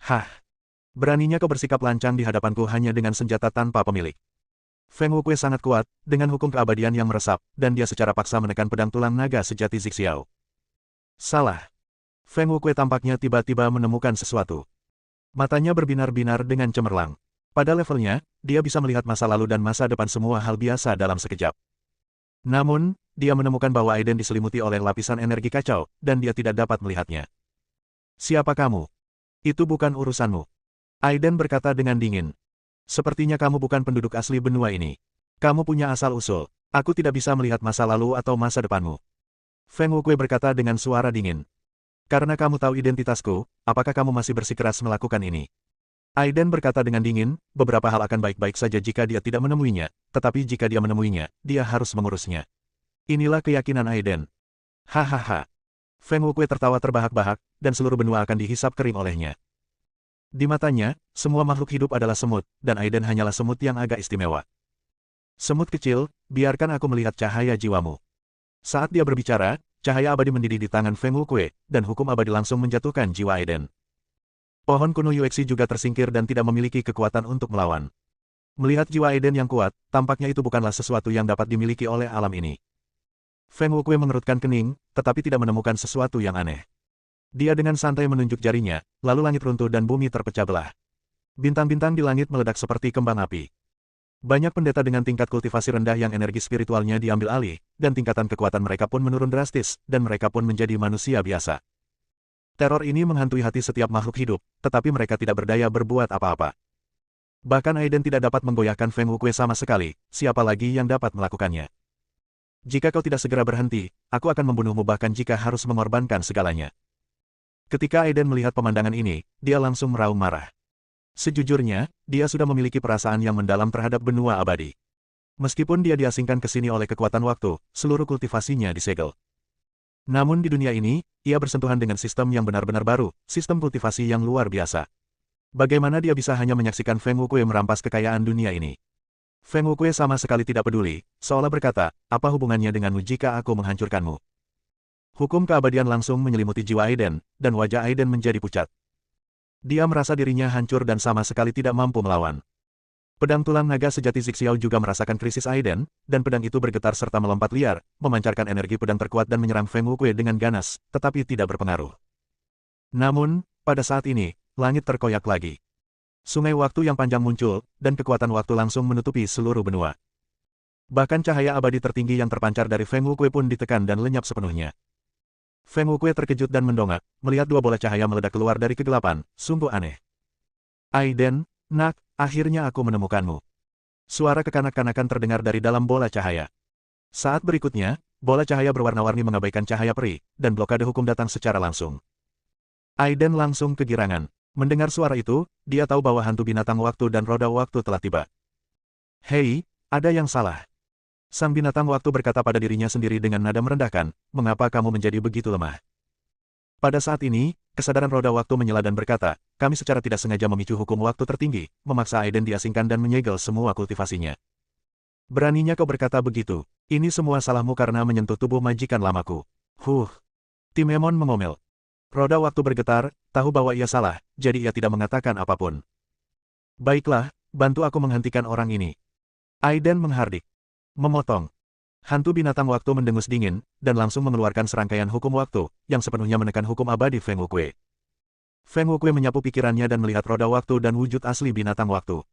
Hah! Beraninya kau bersikap lancang di hadapanku hanya dengan senjata tanpa pemilik. Feng Wukui sangat kuat, dengan hukum keabadian yang meresap, dan dia secara paksa menekan pedang tulang naga sejati Zixiao. Salah. Feng Wukui tampaknya tiba-tiba menemukan sesuatu. Matanya berbinar-binar dengan cemerlang. Pada levelnya, dia bisa melihat masa lalu dan masa depan semua hal biasa dalam sekejap. Namun, dia menemukan bahwa Aiden diselimuti oleh lapisan energi kacau, dan dia tidak dapat melihatnya. Siapa kamu? Itu bukan urusanmu. Aiden berkata dengan dingin. Sepertinya kamu bukan penduduk asli benua ini. Kamu punya asal-usul. Aku tidak bisa melihat masa lalu atau masa depanmu. Feng Wukui berkata dengan suara dingin. Karena kamu tahu identitasku, apakah kamu masih bersikeras melakukan ini? Aiden berkata dengan dingin, beberapa hal akan baik-baik saja jika dia tidak menemuinya, tetapi jika dia menemuinya, dia harus mengurusnya. Inilah keyakinan Aiden. Hahaha. Feng Wukui tertawa terbahak-bahak, dan seluruh benua akan dihisap kering olehnya. Di matanya, semua makhluk hidup adalah semut, dan Aiden hanyalah semut yang agak istimewa. Semut kecil, biarkan aku melihat cahaya jiwamu. Saat dia berbicara, cahaya abadi mendidih di tangan Feng Wukui, dan hukum abadi langsung menjatuhkan jiwa Aiden. Pohon kuno Yuexi juga tersingkir dan tidak memiliki kekuatan untuk melawan. Melihat jiwa Aiden yang kuat, tampaknya itu bukanlah sesuatu yang dapat dimiliki oleh alam ini. Feng Wukui mengerutkan kening, tetapi tidak menemukan sesuatu yang aneh. Dia dengan santai menunjuk jarinya, lalu langit runtuh dan bumi terpecah belah. Bintang-bintang di langit meledak seperti kembang api. Banyak pendeta dengan tingkat kultivasi rendah yang energi spiritualnya diambil alih, dan tingkatan kekuatan mereka pun menurun drastis, dan mereka pun menjadi manusia biasa. Teror ini menghantui hati setiap makhluk hidup, tetapi mereka tidak berdaya berbuat apa-apa. Bahkan Aiden tidak dapat menggoyahkan Feng Wukui sama sekali, siapa lagi yang dapat melakukannya. Jika kau tidak segera berhenti, aku akan membunuhmu bahkan jika harus mengorbankan segalanya. Ketika Aiden melihat pemandangan ini, dia langsung meraung marah. Sejujurnya, dia sudah memiliki perasaan yang mendalam terhadap benua abadi. Meskipun dia diasingkan ke sini oleh kekuatan waktu, seluruh kultivasinya disegel. Namun di dunia ini, ia bersentuhan dengan sistem yang benar-benar baru, sistem kultivasi yang luar biasa. Bagaimana dia bisa hanya menyaksikan Feng Wukui merampas kekayaan dunia ini? Feng Wukui sama sekali tidak peduli, seolah berkata, apa hubungannya denganmu jika aku menghancurkanmu? Hukum keabadian langsung menyelimuti jiwa Aiden, dan wajah Aiden menjadi pucat. Dia merasa dirinya hancur dan sama sekali tidak mampu melawan. Pedang tulang naga sejati Zixiao juga merasakan krisis Aiden, dan pedang itu bergetar serta melompat liar, memancarkan energi pedang terkuat dan menyerang Feng Wukui dengan ganas, tetapi tidak berpengaruh. Namun, pada saat ini, langit terkoyak lagi. Sungai waktu yang panjang muncul, dan kekuatan waktu langsung menutupi seluruh benua. Bahkan cahaya abadi tertinggi yang terpancar dari Feng Wukui pun ditekan dan lenyap sepenuhnya. Feng Wukui terkejut dan mendongak, melihat dua bola cahaya meledak keluar dari kegelapan, sungguh aneh. Aiden, nak, akhirnya aku menemukanmu. Suara kekanak-kanakan terdengar dari dalam bola cahaya. Saat berikutnya, bola cahaya berwarna-warni mengabaikan cahaya peri, dan blokade hukum datang secara langsung. Aiden langsung kegirangan. Mendengar suara itu, dia tahu bahwa hantu binatang waktu dan roda waktu telah tiba. Hei, ada yang salah. Sang binatang waktu berkata pada dirinya sendiri dengan nada merendahkan, mengapa kamu menjadi begitu lemah? Pada saat ini, kesadaran roda waktu menyela dan berkata, kami secara tidak sengaja memicu hukum waktu tertinggi, memaksa Aiden diasingkan dan menyegel semua kultivasinya. Beraninya kau berkata begitu, ini semua salahmu karena menyentuh tubuh majikan lamaku. Timemon mengomel. Roda waktu bergetar, tahu bahwa ia salah, jadi ia tidak mengatakan apapun. Baiklah, bantu aku menghentikan orang ini. Aiden menghardik. Memotong. Hantu binatang waktu mendengus dingin, dan langsung mengeluarkan serangkaian hukum waktu, yang sepenuhnya menekan hukum abadi Feng Wukui. Feng Wukui menyapu pikirannya dan melihat roda waktu dan wujud asli binatang waktu.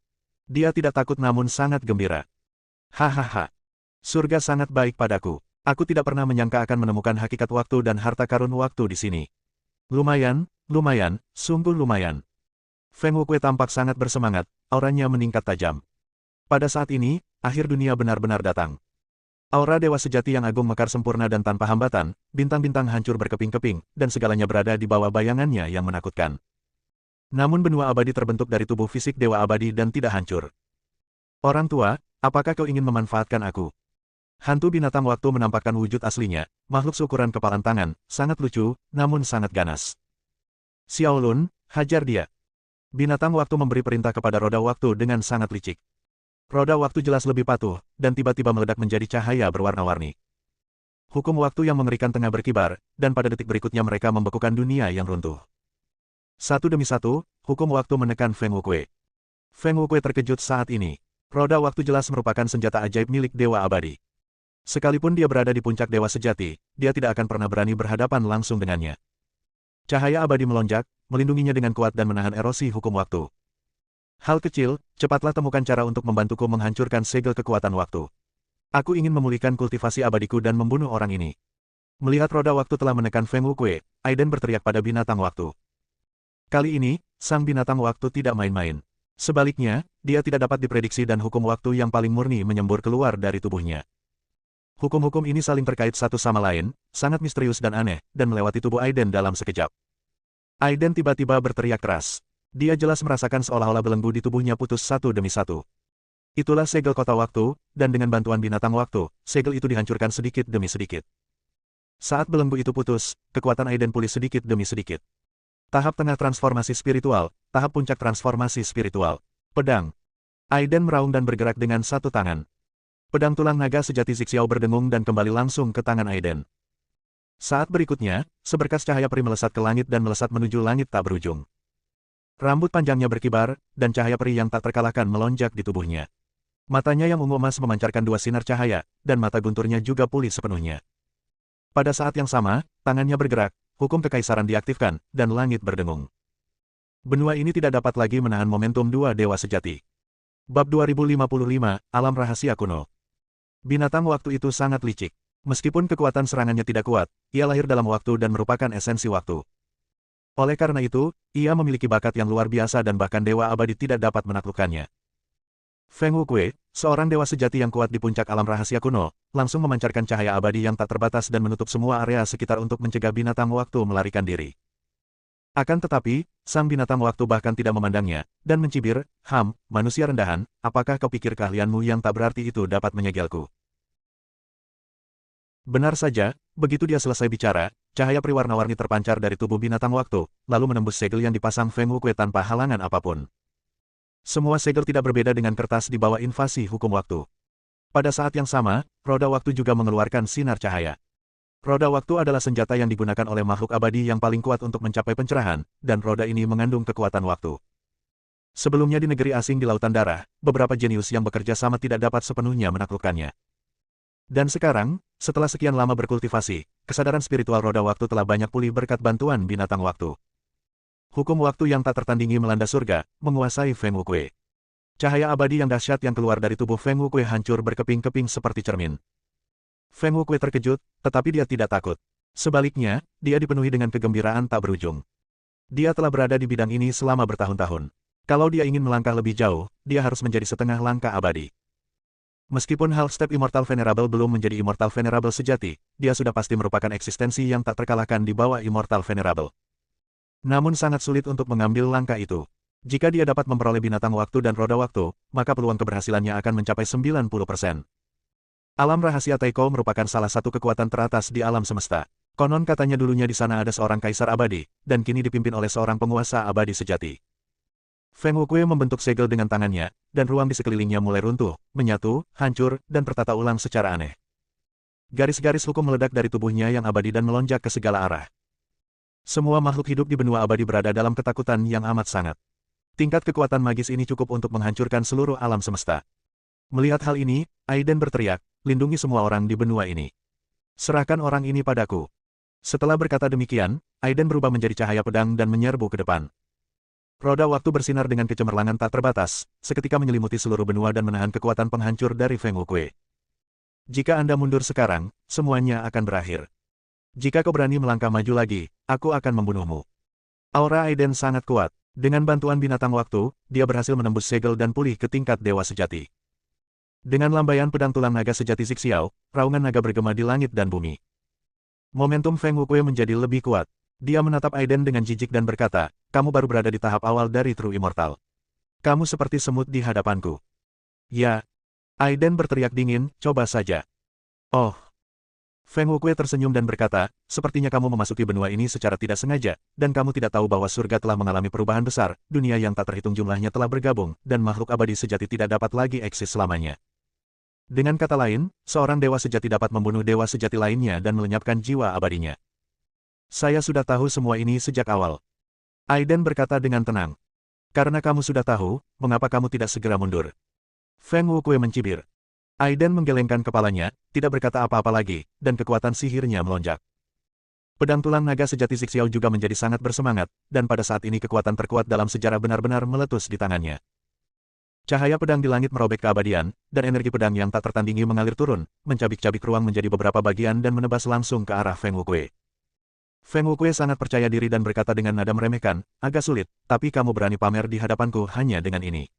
Dia tidak takut namun sangat gembira. Hahaha. Surga sangat baik padaku. Aku tidak pernah menyangka akan menemukan hakikat waktu dan harta karun waktu di sini. Lumayan, sungguh lumayan. Feng Wukui tampak sangat bersemangat, auranya meningkat tajam. Pada saat ini, akhir dunia benar-benar datang. Aura dewa sejati yang agung mekar sempurna dan tanpa hambatan, bintang-bintang hancur berkeping-keping, dan segalanya berada di bawah bayangannya yang menakutkan. Namun benua abadi terbentuk dari tubuh fisik dewa abadi dan tidak hancur. Orang tua, apakah kau ingin memanfaatkan aku? Hantu binatang waktu menampakkan wujud aslinya, makhluk seukuran kepalan tangan, sangat lucu, namun sangat ganas. Xiao Lun, hajar dia. Binatang waktu memberi perintah kepada roda waktu dengan sangat licik. Roda waktu jelas lebih patuh, dan tiba-tiba meledak menjadi cahaya berwarna-warni. Hukum waktu yang mengerikan tengah berkibar, dan pada detik berikutnya mereka membekukan dunia yang runtuh. Satu demi satu, hukum waktu menekan Feng Wukui. Feng Wukui terkejut saat ini. Roda waktu jelas merupakan senjata ajaib milik dewa abadi. Sekalipun dia berada di puncak dewa sejati, dia tidak akan pernah berani berhadapan langsung dengannya. Cahaya abadi melonjak, melindunginya dengan kuat dan menahan erosi hukum waktu. Hal kecil, cepatlah temukan cara untuk membantuku menghancurkan segel kekuatan waktu. Aku ingin memulihkan kultivasi abadiku dan membunuh orang ini. Melihat roda waktu telah menekan Feng Wukui, Aiden berteriak pada binatang waktu. Kali ini, sang binatang waktu tidak main-main. Sebaliknya, dia tidak dapat diprediksi dan hukum waktu yang paling murni menyembur keluar dari tubuhnya. Hukum-hukum ini saling terkait satu sama lain, sangat misterius dan aneh, dan melewati tubuh Aiden dalam sekejap. Aiden tiba-tiba berteriak keras. Dia jelas merasakan seolah-olah belenggu di tubuhnya putus satu demi satu. Itulah segel kota waktu, dan dengan bantuan binatang waktu, segel itu dihancurkan sedikit demi sedikit. Saat belenggu itu putus, kekuatan Aiden pulih sedikit demi sedikit. Tahap tengah transformasi spiritual, tahap puncak transformasi spiritual. Pedang. Aiden meraung dan bergerak dengan satu tangan. Pedang tulang naga sejati Zixiao berdengung dan kembali langsung ke tangan Aiden. Saat berikutnya, seberkas cahaya peri melesat ke langit dan melesat menuju langit tak berujung. Rambut panjangnya berkibar, dan cahaya peri yang tak terkalahkan melonjak di tubuhnya. Matanya yang ungu emas memancarkan dua sinar cahaya, dan mata gunturnya juga pulih sepenuhnya. Pada saat yang sama, tangannya bergerak, hukum kekaisaran diaktifkan, dan langit berdengung. Benua ini tidak dapat lagi menahan momentum dua dewa sejati. Bab 2055, Alam Rahasia Kuno. Binatang waktu itu sangat licik. Meskipun kekuatan serangannya tidak kuat, ia lahir dalam waktu dan merupakan esensi waktu. Oleh karena itu, ia memiliki bakat yang luar biasa dan bahkan dewa abadi tidak dapat menaklukkannya. Feng Wukui, seorang dewa sejati yang kuat di puncak alam rahasia kuno, langsung memancarkan cahaya abadi yang tak terbatas dan menutup semua area sekitar untuk mencegah binatang waktu melarikan diri. Akan tetapi, sang binatang waktu bahkan tidak memandangnya, dan mencibir, manusia rendahan, apakah kau pikir keahlianmu yang tak berarti itu dapat menyegelku? Benar saja, begitu dia selesai bicara, cahaya peri warna-warni terpancar dari tubuh binatang waktu, lalu menembus segel yang dipasang Feng Wukui tanpa halangan apapun. Semua segel tidak berbeda dengan kertas di bawah invasi hukum waktu. Pada saat yang sama, roda waktu juga mengeluarkan sinar cahaya. Roda waktu adalah senjata yang digunakan oleh makhluk abadi yang paling kuat untuk mencapai pencerahan, dan roda ini mengandung kekuatan waktu. Sebelumnya di negeri asing di Lautan Darah, beberapa jenius yang bekerja sama tidak dapat sepenuhnya menaklukkannya. Dan sekarang, setelah sekian lama berkultivasi, kesadaran spiritual roda waktu telah banyak pulih berkat bantuan binatang waktu. Hukum waktu yang tak tertandingi melanda surga, menguasai Feng Wukui. Cahaya abadi yang dahsyat yang keluar dari tubuh Feng Wukui hancur berkeping-keping seperti cermin. Feng Wukui terkejut, tetapi dia tidak takut. Sebaliknya, dia dipenuhi dengan kegembiraan tak berujung. Dia telah berada di bidang ini selama bertahun-tahun. Kalau dia ingin melangkah lebih jauh, dia harus menjadi setengah langkah abadi. Meskipun Half-Step Immortal Venerable belum menjadi Immortal Venerable sejati, dia sudah pasti merupakan eksistensi yang tak terkalahkan di bawah Immortal Venerable. Namun sangat sulit untuk mengambil langkah itu. Jika dia dapat memperoleh binatang waktu dan roda waktu, maka peluang keberhasilannya akan mencapai 90%. Alam rahasia Taiko merupakan salah satu kekuatan teratas di alam semesta. Konon katanya dulunya di sana ada seorang kaisar abadi, dan kini dipimpin oleh seorang penguasa abadi sejati. Feng Wukui membentuk segel dengan tangannya, dan ruang di sekelilingnya mulai runtuh, menyatu, hancur, dan tertata ulang secara aneh. Garis-garis hukum meledak dari tubuhnya yang abadi dan melonjak ke segala arah. Semua makhluk hidup di benua abadi berada dalam ketakutan yang amat sangat. Tingkat kekuatan magis ini cukup untuk menghancurkan seluruh alam semesta. Melihat hal ini, Aiden berteriak, lindungi semua orang di benua ini. Serahkan orang ini padaku. Setelah berkata demikian, Aiden berubah menjadi cahaya pedang dan menyerbu ke depan. Roda waktu bersinar dengan kecemerlangan tak terbatas, seketika menyelimuti seluruh benua dan menahan kekuatan penghancur dari Feng Wuque. Jika Anda mundur sekarang, semuanya akan berakhir. Jika kau berani melangkah maju lagi, aku akan membunuhmu. Aura Aiden sangat kuat. Dengan bantuan binatang waktu, dia berhasil menembus segel dan pulih ke tingkat dewa sejati. Dengan lambaian pedang tulang naga sejati Zixiao, raungan naga bergema di langit dan bumi. Momentum Feng Wuque menjadi lebih kuat. Dia menatap Aiden dengan jijik dan berkata, kamu baru berada di tahap awal dari True Immortal. Kamu seperti semut di hadapanku. Ya. Aiden berteriak dingin, coba saja. Oh. Feng Wuque tersenyum dan berkata, sepertinya kamu memasuki benua ini secara tidak sengaja, dan kamu tidak tahu bahwa surga telah mengalami perubahan besar, dunia yang tak terhitung jumlahnya telah bergabung, dan makhluk abadi sejati tidak dapat lagi eksis selamanya. Dengan kata lain, seorang dewa sejati dapat membunuh dewa sejati lainnya dan melenyapkan jiwa abadinya. Saya sudah tahu semua ini sejak awal. Aiden berkata dengan tenang. Karena kamu sudah tahu, mengapa kamu tidak segera mundur? Feng Wuque mencibir. Aiden menggelengkan kepalanya, tidak berkata apa-apa lagi, dan kekuatan sihirnya melonjak. Pedang tulang naga sejati Zixiao juga menjadi sangat bersemangat, dan pada saat ini kekuatan terkuat dalam sejarah benar-benar meletus di tangannya. Cahaya pedang di langit merobek keabadian, dan energi pedang yang tak tertandingi mengalir turun, mencabik-cabik ruang menjadi beberapa bagian dan menebas langsung ke arah Feng Wuque. Feng Wuque sangat percaya diri dan berkata dengan nada meremehkan, agak sulit, tapi kamu berani pamer di hadapanku hanya dengan ini.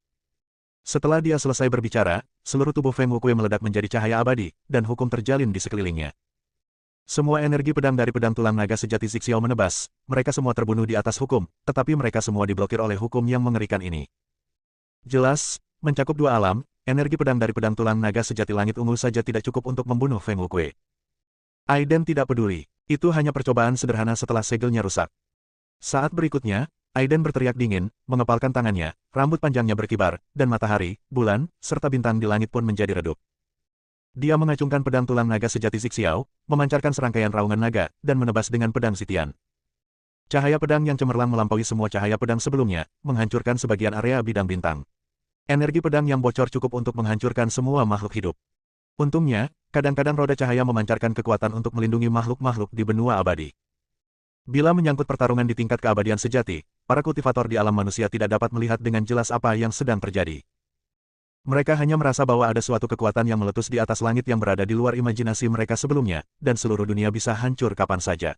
Setelah dia selesai berbicara, seluruh tubuh Feng Wuque meledak menjadi cahaya abadi, dan hukum terjalin di sekelilingnya. Semua energi pedang dari pedang tulang naga sejati Zixiao menebas, mereka semua terbunuh di atas hukum, tetapi mereka semua diblokir oleh hukum yang mengerikan ini. Jelas, mencakup dua alam, energi pedang dari pedang tulang naga sejati langit ungu saja tidak cukup untuk membunuh Feng Wuque. Aiden tidak peduli, itu hanya percobaan sederhana setelah segelnya rusak. Saat berikutnya, Aiden berteriak dingin, mengepalkan tangannya, rambut panjangnya berkibar, dan matahari, bulan, serta bintang di langit pun menjadi redup. Dia mengacungkan pedang tulang naga sejati Zixiao, memancarkan serangkaian raungan naga, dan menebas dengan pedang Sitian. Cahaya pedang yang cemerlang melampaui semua cahaya pedang sebelumnya, menghancurkan sebagian area bidang bintang. Energi pedang yang bocor cukup untuk menghancurkan semua makhluk hidup. Untungnya, kadang-kadang roda cahaya memancarkan kekuatan untuk melindungi makhluk-makhluk di benua abadi. Bila menyangkut pertarungan di tingkat keabadian sejati, para kultivator di alam manusia tidak dapat melihat dengan jelas apa yang sedang terjadi. Mereka hanya merasa bahwa ada suatu kekuatan yang meletus di atas langit yang berada di luar imajinasi mereka sebelumnya, dan seluruh dunia bisa hancur kapan saja.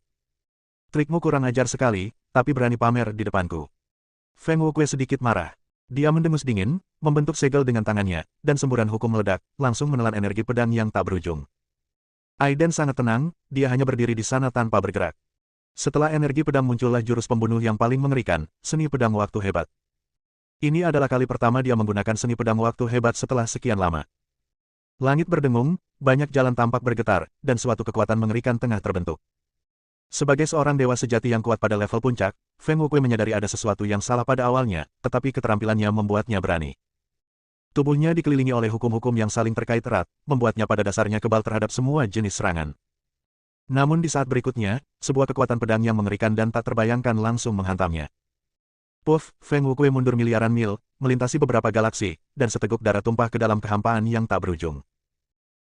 Trikmu kurang ajar sekali, tapi berani pamer di depanku. Feng Wuque sedikit marah. Dia mendengus dingin, membentuk segel dengan tangannya, dan semburan hukum meledak, langsung menelan energi pedang yang tak berujung. Aiden sangat tenang, dia hanya berdiri di sana tanpa bergerak. Setelah energi pedang muncullah jurus pembunuh yang paling mengerikan, seni pedang waktu hebat. Ini adalah kali pertama dia menggunakan seni pedang waktu hebat setelah sekian lama. Langit berdengung, banyak jalan tampak bergetar, dan suatu kekuatan mengerikan tengah terbentuk. Sebagai seorang dewa sejati yang kuat pada level puncak, Feng Wuque menyadari ada sesuatu yang salah pada awalnya, tetapi keterampilannya membuatnya berani. Tubuhnya dikelilingi oleh hukum-hukum yang saling terkait erat, membuatnya pada dasarnya kebal terhadap semua jenis serangan. Namun di saat berikutnya, sebuah kekuatan pedang yang mengerikan dan tak terbayangkan langsung menghantamnya. Puff, Feng Wuque mundur miliaran mil, melintasi beberapa galaksi, dan seteguk darah tumpah ke dalam kehampaan yang tak berujung.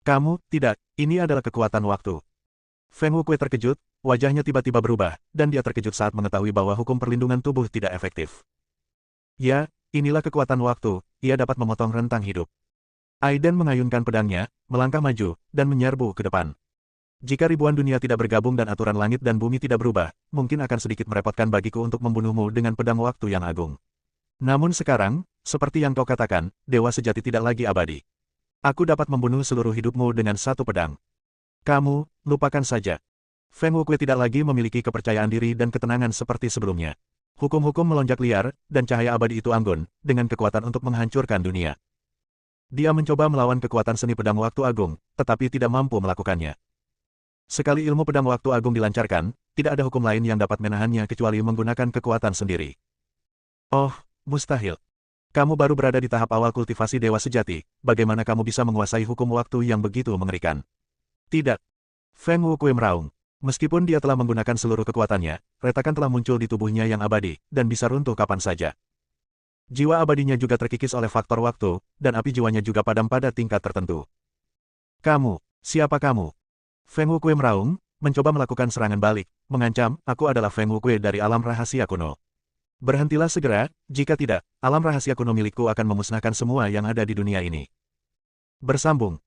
Kamu, tidak, ini adalah kekuatan waktu. Feng Wuque terkejut, wajahnya tiba-tiba berubah, dan dia terkejut saat mengetahui bahwa hukum perlindungan tubuh tidak efektif. Ya, inilah kekuatan waktu, ia dapat memotong rentang hidup. Aiden mengayunkan pedangnya, melangkah maju, dan menyerbu ke depan. Jika ribuan dunia tidak bergabung dan aturan langit dan bumi tidak berubah, mungkin akan sedikit merepotkan bagiku untuk membunuhmu dengan pedang waktu yang agung. Namun sekarang, seperti yang kau katakan, dewa sejati tidak lagi abadi. Aku dapat membunuh seluruh hidupmu dengan satu pedang. Kamu, lupakan saja. Feng Wuque tidak lagi memiliki kepercayaan diri dan ketenangan seperti sebelumnya. Hukum-hukum melonjak liar, dan cahaya abadi itu anggun, dengan kekuatan untuk menghancurkan dunia. Dia mencoba melawan kekuatan seni pedang waktu agung, tetapi tidak mampu melakukannya. Sekali ilmu pedang waktu agung dilancarkan, tidak ada hukum lain yang dapat menahannya kecuali menggunakan kekuatan sendiri. Oh, mustahil. Kamu baru berada di tahap awal kultivasi dewa sejati, bagaimana kamu bisa menguasai hukum waktu yang begitu mengerikan? Tidak. Feng Wuque meraung. Meskipun dia telah menggunakan seluruh kekuatannya, retakan telah muncul di tubuhnya yang abadi, dan bisa runtuh kapan saja. Jiwa abadinya juga terkikis oleh faktor waktu, dan api jiwanya juga padam pada tingkat tertentu. Kamu, siapa kamu? Feng Wukue meraung, mencoba melakukan serangan balik, mengancam, aku adalah Feng Wukue dari alam rahasia kuno. Berhentilah segera, jika tidak, alam rahasia kuno milikku akan memusnahkan semua yang ada di dunia ini. Bersambung.